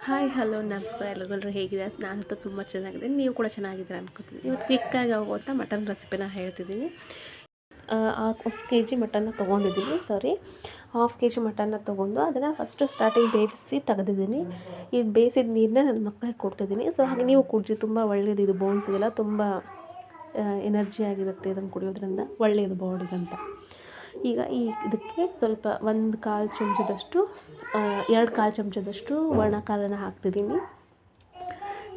Hi hello ನಮಸ್ಕಾರ ಎಲ್ಲರೂ ಹೇಗಿದೆ. ನಾನಂತೂ ತುಂಬ ಚೆನ್ನಾಗಿದ್ದೀನಿ, ನೀವು ಕೂಡ ಚೆನ್ನಾಗಿದ್ದೀರ ಅನ್ಕೋತೀನಿ. ಇವತ್ತು ಕ್ವಿಕ್ಕಾಗಿ ಆಗುವಂಥ ಮಟನ್ ರೆಸಿಪಿನ ಹೇಳ್ತಿದ್ದೀನಿ. ಹಾಫ್ ಕೆ ಜಿ ಮಟನ್ನ ತೊಗೊಂಡಿದ್ದೀನಿ. ಹಾಫ್ ಕೆ ಜಿ ಮಟನ್ನ ತೊಗೊಂಡು ಅದನ್ನು ಫಸ್ಟು ಸ್ಟಾರ್ಟಿಂಗ್ ಬೇಯಿಸಿ ತೆಗೆದಿದ್ದೀನಿ. ಇದು ಬೇಯಿಸಿದ ನೀರನ್ನ ನನ್ನ ಮಕ್ಕಳಿಗೆ ಕೊಡ್ತಿದ್ದೀನಿ. ಸೊ ಹಾಗೆ ನೀವು ಕುಡಿರಿ, ತುಂಬ ಒಳ್ಳೆಯದು. ಇದು ಬೋನ್ಸ್ಗೆಲ್ಲ ತುಂಬ ಎನರ್ಜಿ ಆಗಿರುತ್ತೆ. ಇದನ್ನು ಕುಡಿಯೋದ್ರಿಂದ ಒಳ್ಳೆಯದು ಬಾಡಿಗಂತ. ಈಗ ಇದಕ್ಕೆ ಸ್ವಲ್ಪ 1/4 ಚಮಚದಷ್ಟು 2/4 ಚಮಚದಷ್ಟು ಒಣ ಖಾರನ ಹಾಕ್ತಿದ್ದೀನಿ,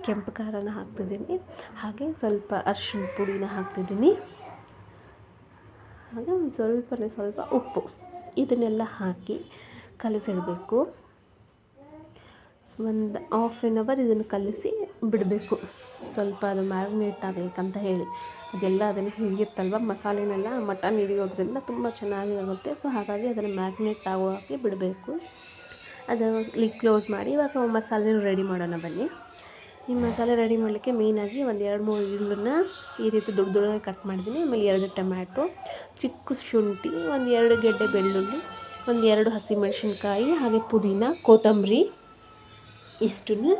ಕೆಂಪು ಖಾರನ ಹಾಕ್ತಿದ್ದೀನಿ, ಹಾಗೆ ಸ್ವಲ್ಪ ಅರಿಶಿಣ ಪುಡಿನ ಹಾಕ್ತಿದ್ದೀನಿ, ಹಾಗೆ ಸ್ವಲ್ಪ ಉಪ್ಪು. ಇದನ್ನೆಲ್ಲ ಹಾಕಿ ಕಲಸಿಡಬೇಕು. ಒಂದು ಹಾಫ್ ಆನ್ ಅವರ್ ಇದನ್ನು ಕಲಸಿ ಬಿಡಬೇಕು. ಸ್ವಲ್ಪ ಅದು ಮ್ಯಾರಿನೇಟ್ ಆಗಬೇಕಂತ ಹೇಳಿ, ಅದೆಲ್ಲ ಅದನ್ನು ಹಿಡಿಯುತ್ತಲ್ವ, ಮಸಾಲೆನೆಲ್ಲ ಮಟನ್ ಹಿಡಿಯೋದ್ರಿಂದ ತುಂಬ ಚೆನ್ನಾಗಿ ಆಗುತ್ತೆ. ಸೊ ಹಾಗಾಗಿ ಅದನ್ನು ಮ್ಯಾರಿನೇಟ್ ಆಗೋ ಹಾಕಿ ಬಿಡಬೇಕು. ಅದು ಕ್ಲೋಸ್ ಮಾಡಿ ಇವಾಗ ಮಸಾಲೆನ ರೆಡಿ ಮಾಡೋಣ ಬನ್ನಿ. ಈ ಮಸಾಲೆ ರೆಡಿ ಮಾಡಲಿಕ್ಕೆ ಮೇಯ್ನಾಗಿ ಒಂದು 2-3 ಈರುಳ್ಳನ್ನ ಈ ರೀತಿ ದೊಡ್ಡದಾಗಿ ಕಟ್ ಮಾಡಿದ್ದೀನಿ. ಆಮೇಲೆ 2 ಟೊಮ್ಯಾಟೊ, ಚಿಕ್ಕ ಶುಂಠಿ, ಒಂದು 2 ಗೆಡ್ಡೆ ಬೆಳ್ಳುಳ್ಳಿ, ಒಂದು 2 ಹಸಿಮೆಣಸಿನ್ಕಾಯಿ, ಹಾಗೆ ಪುದೀನ, ಕೊತ್ತಂಬರಿ, ಇಷ್ಟನ್ನು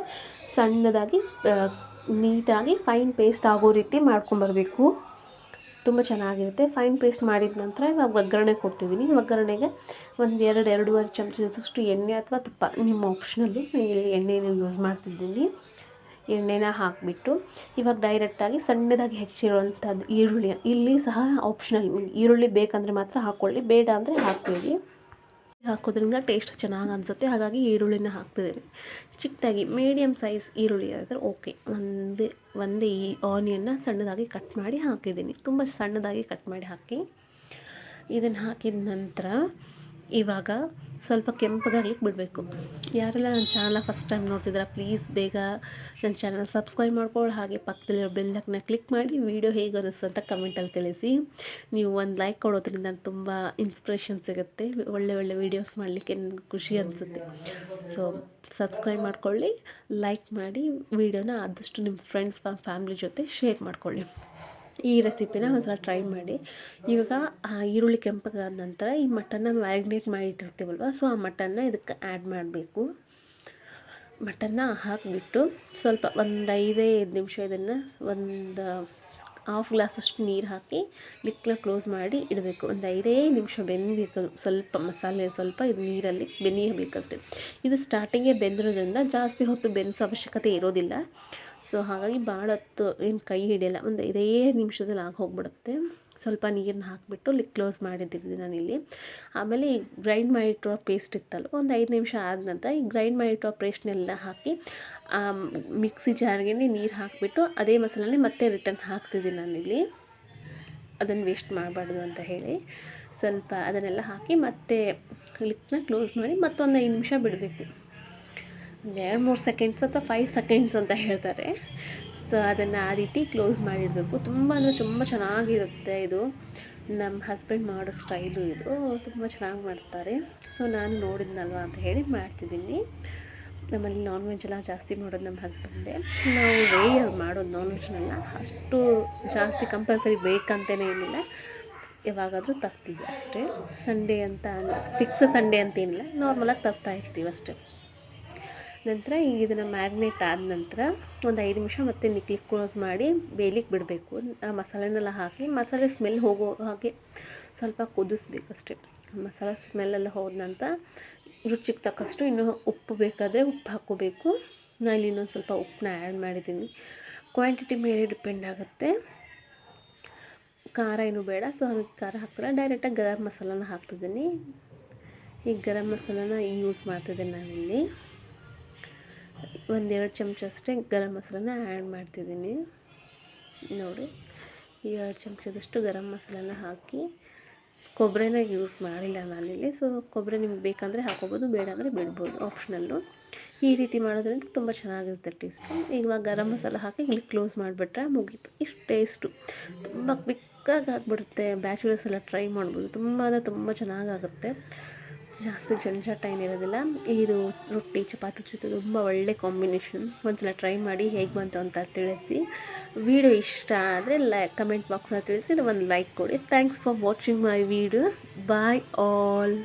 ಸಣ್ಣದಾಗಿ ನೀಟಾಗಿ ಫೈನ್ ಪೇಸ್ಟ್ ಆಗೋ ರೀತಿ ಮಾಡ್ಕೊಂಬರಬೇಕು. ತುಂಬ ಚೆನ್ನಾಗಿರುತ್ತೆ. ಫೈನ್ ಪೇಸ್ಟ್ ಮಾಡಿದ ನಂತರ ಇವಾಗ ಒಗ್ಗರಣೆ ಕೊಡ್ತಿದ್ದೀನಿ. ಒಗ್ಗರಣೆಗೆ ಒಂದು 2-2.5 ಚಮಚದಷ್ಟು ಎಣ್ಣೆ ಅಥವಾ ತುಪ್ಪ, ನಿಮ್ಮ ಆಪ್ಷನಲ್ಲು. ಇಲ್ಲಿ ಎಣ್ಣೆನ ಯೂಸ್ ಮಾಡ್ತಿದ್ದೀನಿ. ಎಣ್ಣೆನ ಹಾಕಿಬಿಟ್ಟು ಇವಾಗ ಡೈರೆಕ್ಟಾಗಿ ಸಣ್ಣದಾಗಿ ಹೆಚ್ಚಿರುವಂಥದ್ದು ಈರುಳ್ಳಿ, ಇಲ್ಲಿ ಸಹ ಆಪ್ಷನಲ್. ಈರುಳ್ಳಿ ಬೇಕಂದರೆ ಮಾತ್ರ ಹಾಕ್ಕೊಳ್ಳಿ, ಬೇಡ ಅಂದರೆ ಹಾಕ್ಬೇಡಿ. ಹಾಕೋದ್ರಿಂದ ಟೇಸ್ಟ್ ಚೆನ್ನಾಗಿ ಅನಿಸುತ್ತೆ. ಹಾಗಾಗಿ ಈರುಳ್ಳಿನ ಹಾಕ್ತಿದ್ದೀನಿ. ಚಿಕ್ಕದಾಗಿ ಮೀಡಿಯಮ್ ಸೈಜ್ ಈರುಳ್ಳಿ ಆದರೆ ಓಕೆ. ಒಂದೇ ಈ ಆನಿಯನ್ನ ಸಣ್ಣದಾಗಿ ಕಟ್ ಮಾಡಿ ಹಾಕಿದ್ದೀನಿ. ತುಂಬ ಸಣ್ಣದಾಗಿ ಕಟ್ ಮಾಡಿ ಹಾಕಿ ಇದನ್ನು ಹಾಕಿದ ನಂತರ ಇವಾಗ ಸ್ವಲ್ಪ ಕೆಂಪಗಾಗ್ಲಿಕ್ಕೆ ಬಿಡಬೇಕು. ಯಾರೆಲ್ಲ ನನ್ನ ಚಾನಲ್ನ ಫಸ್ಟ್ ಟೈಮ್ ನೋಡ್ತಿದ್ದೀರಾ, ಪ್ಲೀಸ್ ಬೇಗ ನನ್ನ ಚಾನಲ್ ಸಬ್ಸ್ಕ್ರೈಬ್ ಮಾಡ್ಕೊಳ್ಳಿ. ಹಾಗೆ ಪಕ್ಕದಲ್ಲಿರೋ ಬೆಲ್ಲಕ್ಕನ್ನ ಕ್ಲಿಕ್ ಮಾಡಿ ವಿಡಿಯೋ ಹೇಗೆ ಅನ್ನಿಸ್ತು ಅಂತ ಕಮೆಂಟಲ್ಲಿ ತಿಳಿಸಿ. ನೀವು ಒಂದು ಲೈಕ್ ಕೊಡೋದ್ರಿಂದ ತುಂಬ ಇನ್ಸ್ಪಿರೇಷನ್ ಸಿಗುತ್ತೆ. ಒಳ್ಳೆ ವೀಡಿಯೋಸ್ ಮಾಡಲಿಕ್ಕೆ ನನಗೆ ಖುಷಿ ಅನಿಸುತ್ತೆ. ಸೊ ಸಬ್ಸ್ಕ್ರೈಬ್ ಮಾಡ್ಕೊಳ್ಳಿ, ಲೈಕ್ ಮಾಡಿ, ವಿಡಿಯೋನ ಆದಷ್ಟು ನಿಮ್ಮ ಫ್ರೆಂಡ್ಸ್ ಫ್ಯಾಮಿಲಿ ಜೊತೆ ಶೇರ್ ಮಾಡ್ಕೊಳ್ಳಿ. ಈ ರೆಸಿಪಿನ ಒಂದ್ಸಲ ಟ್ರೈ ಮಾಡಿ. ಇವಾಗ ಆ ಈರುಳ್ಳಿ ಕೆಂಪಗಾದ ನಂತರ ಈ ಮಟನ್ನ ಮ್ಯಾರಿನೇಟ್ ಮಾಡಿಟ್ಟಿರ್ತೀವಲ್ವ, ಸೊ ಆ ಮಟನ್ನ ಇದಕ್ಕೆ ಆ್ಯಡ್ ಮಾಡಬೇಕು. ಮಟನ್ನ ಹಾಕಿಬಿಟ್ಟು ಸ್ವಲ್ಪ ಒಂದು 5 ನಿಮಿಷ ಇದನ್ನು ಒಂದು ಹಾಫ್ ಗ್ಲಾಸಷ್ಟು ನೀರು ಹಾಕಿ ಲಿಕ್ನ ಕ್ಲೋಸ್ ಮಾಡಿ ಇಡಬೇಕು. ಒಂದು 5 ನಿಮಿಷ ಬೆಂದಬೇಕು. ಸ್ವಲ್ಪ ಮಸಾಲೆ ಸ್ವಲ್ಪ ಇದು ನೀರಲ್ಲಿ ಬೆನಿಯಬೇಕಷ್ಟೆ. ಇದು ಸ್ಟಾರ್ಟಿಂಗೇ ಬೆಂದಿರೋದ್ರಿಂದ ಜಾಸ್ತಿ ಹೊತ್ತು ಬೆನ್ನಿಸೋ ಅವಶ್ಯಕತೆ ಇರೋದಿಲ್ಲ. ಸೊ ಹಾಗಾಗಿ ಭಾಳ ಹೊತ್ತು ಏನು ಕೈ ಹಿಡಿಯಲ್ಲ, ಒಂದು 5 ನಿಮಿಷದಲ್ಲಿ ಆಗಿ ಹೋಗ್ಬಿಡುತ್ತೆ. ಸ್ವಲ್ಪ ನೀರನ್ನ ಹಾಕಿಬಿಟ್ಟು ಕ್ಲೋಸ್ ಮಾಡಿದ್ದೀನಿ ನಾನಿಲ್ಲಿ. ಆಮೇಲೆ ಈ ಗ್ರೈಂಡ್ ಮಾಡಿಟ್ಟಿರೋ ಪೇಸ್ಟ್ ಇತ್ತಲ್ಲ, ಒಂದು 5 ನಿಮಿಷ ಆದ ನಂತರ ಈ ಗ್ರೈಂಡ್ ಮಾಡಿಟ್ಟಿರೋ ಪೇಸ್ಟ್ನೆಲ್ಲ ಹಾಕಿ ಮಿಕ್ಸಿ ಜಾರ್ಗೆ ನೀರು ಹಾಕಿಬಿಟ್ಟು ಅದೇ ಮಸಾಲೆನೇ ಮತ್ತೆ ರಿಟರ್ನ್ ಹಾಕ್ತಿದ್ದೀನಿ ನಾನಿಲ್ಲಿ, ಅದನ್ನು ವೇಸ್ಟ್ ಮಾಡಬಾರ್ದು ಅಂತ ಹೇಳಿ. ಸ್ವಲ್ಪ ಅದನ್ನೆಲ್ಲ ಹಾಕಿ ಮತ್ತೆ ಲಿಕ್ನ ಕ್ಲೋಸ್ ಮಾಡಿ ಮತ್ತೊಂದು 5 ನಿಮಿಷ ಬಿಡಬೇಕು. 2-3 ಸೆಕೆಂಡ್ಸ್ ಅಥವಾ 5 ಸೆಕೆಂಡ್ಸ್ ಅಂತ ಹೇಳ್ತಾರೆ. ಸೊ ಅದನ್ನು ಆ ರೀತಿ ಕ್ಲೋಸ್ ಮಾಡಿಡಬೇಕು. ತುಂಬ ಅಂದರೆ ತುಂಬ ಚೆನ್ನಾಗಿರುತ್ತೆ. ಇದು ನಮ್ಮ ಹಸ್ಬೆಂಡ್ ಮಾಡೋ ಸ್ಟೈಲು, ಇದು ತುಂಬ ಚೆನ್ನಾಗಿ ಮಾಡ್ತಾರೆ. ಸೊ ನಾನು ನೋಡಿದ್ನಲ್ವ ಅಂತ ಹೇಳಿ ಮಾಡ್ತಿದ್ದೀನಿ. ನಮ್ಮಲ್ಲಿ ನಾನ್ ವೆಜ್ ಎಲ್ಲ ಜಾಸ್ತಿ ಮಾಡೋದು ನಮ್ಮ ಹಸ್ಬೆಂಡೇ. ನಾವು ರೇರ್ ಮಾಡೋದು ನಾನ್ ವೆಜ್ನೆಲ್ಲ, ಅಷ್ಟು ಜಾಸ್ತಿ ಕಂಪಲ್ಸರಿ ಬೇಕಂತಲೇ ಏನಿಲ್ಲ, ಯಾವಾಗಾದರೂ ತರ್ತೀವಿ ಅಷ್ಟೇ. ಸಂಡೇ ಅಂತ ಫಿಕ್ಸ್ ಸಂಡೇ ಅಂತೇನಿಲ್ಲ, ನಾರ್ಮಲಾಗಿ ತರ್ತಾ ಇರ್ತೀವಿ ಅಷ್ಟೇ. ನಂತರ ಈಗ ಇದನ್ನು ಮ್ಯಾರಿನೇಟ್ ಆದ ನಂತರ ಒಂದು 5 ನಿಮಿಷ ಮತ್ತೆ ಕ್ಲೋಸ್ ಮಾಡಿ ಬೇಯಲಿಕ್ಕೆ ಬಿಡಬೇಕು. ಆ ಮಸಾಲೆನೆಲ್ಲ ಹಾಕಿ ಮಸಾಲೆ ಸ್ಮೆಲ್ ಹೋಗೋ ಹಾಗೆ ಸ್ವಲ್ಪ ಕುದಿಸ್ಬೇಕಷ್ಟೆ. ಮಸಾಲೆ ಸ್ಮೆಲ್ಲೆಲ್ಲ ಹೋದ ನಂತರ ರುಚಿಗೆ ತಕ್ಕಷ್ಟು ಇನ್ನೂ ಉಪ್ಪು ಬೇಕಾದರೆ ಉಪ್ಪು ಹಾಕ್ಕೋಬೇಕು. ನಾನು ಇಲ್ಲಿ ಇನ್ನೊಂದು ಸ್ವಲ್ಪ ಉಪ್ಪನ್ನ ಆ್ಯಡ್ ಮಾಡಿದ್ದೀನಿ. ಕ್ವಾಂಟಿಟಿ ಮೇಲೆ ಡಿಪೆಂಡ್ ಆಗುತ್ತೆ. ಖಾರ ಏನೂ ಬೇಡ, ಸೊ ಹಾಗಾಗಿ ಖಾರ ಹಾಕ್ತಿಲ್ಲ. ಡೈರೆಕ್ಟಾಗಿ ಗರಂ ಮಸಾಲನ ಹಾಕ್ತಿದ್ದೀನಿ. ಈ ಗರಂ ಮಸಾಲನ ಯೂಸ್ ಮಾಡ್ತಿದ್ದೀನಿ ನಾನಿಲ್ಲಿ. 1-2 ಚಮಚ ಅಷ್ಟೇ ಗರಂ ಮಸಾಲನ ಆ್ಯಡ್ ಮಾಡ್ತಿದ್ದೀನಿ. ನೋಡಿ, 2 ಚಮಚದಷ್ಟು ಗರಂ ಮಸಾಲನ ಹಾಕಿ, ಕೊಬ್ಬರಿನ ಯೂಸ್ ಮಾಡಿಲ್ಲ ನಾನಿಲ್ಲಿ. ಸೊ ಕೊಬ್ಬರಿ ನಿಮ್ಗೆ ಬೇಕಂದರೆ ಹಾಕೋಬೋದು, ಬೇಡ ಅಂದರೆ ಬಿಡ್ಬೋದು, ಆಪ್ಷನಲ್ಲು. ಈ ರೀತಿ ಮಾಡೋದ್ರಿಂದ ತುಂಬ ಚೆನ್ನಾಗಿರುತ್ತೆ ಟೇಸ್ಟು. ಇವಾಗ ಗರಂ ಮಸಾಲ ಹಾಕಿ ಇಲ್ಲಿ ಕ್ಲೋಸ್ ಮಾಡಿಬಿಟ್ರೆ ಮುಗೀತು. ಇಷ್ಟು ಟೇಸ್ಟು ತುಂಬ ಕ್ವಿಕ್ಕಾಗಿ ಆಗಿಬಿಡುತ್ತೆ. ಬ್ಯಾಚುಲರ್ಸ್ ಎಲ್ಲ ಟ್ರೈ ಮಾಡ್ಬೋದು. ತುಂಬ ಅಂದರೆ ತುಂಬ ಚೆನ್ನಾಗಾಗುತ್ತೆ. ಜಾಸ್ತಿ ಜಂಜಾಟ ಏನಿರೋದಿಲ್ಲ. ಇದು ರೊಟ್ಟಿ ಚಪಾತಿ ಜೊತೆ ತುಂಬ ಒಳ್ಳೆ ಕಾಂಬಿನೇಷನ್. ಒಂದ್ಸಲ ಟ್ರೈ ಮಾಡಿ ಹೇಗೆ ಬಂತು ಅಂತ ತಿಳಿಸಿ. ವಿಡಿಯೋ ಇಷ್ಟ ಆದರೆ ಕಮೆಂಟ್ ಬಾಕ್ಸಲ್ಲಿ ತಿಳಿಸಿ ಒಂದು ಲೈಕ್ ಕೊಡಿ. Thanks for watching my videos. Bye all.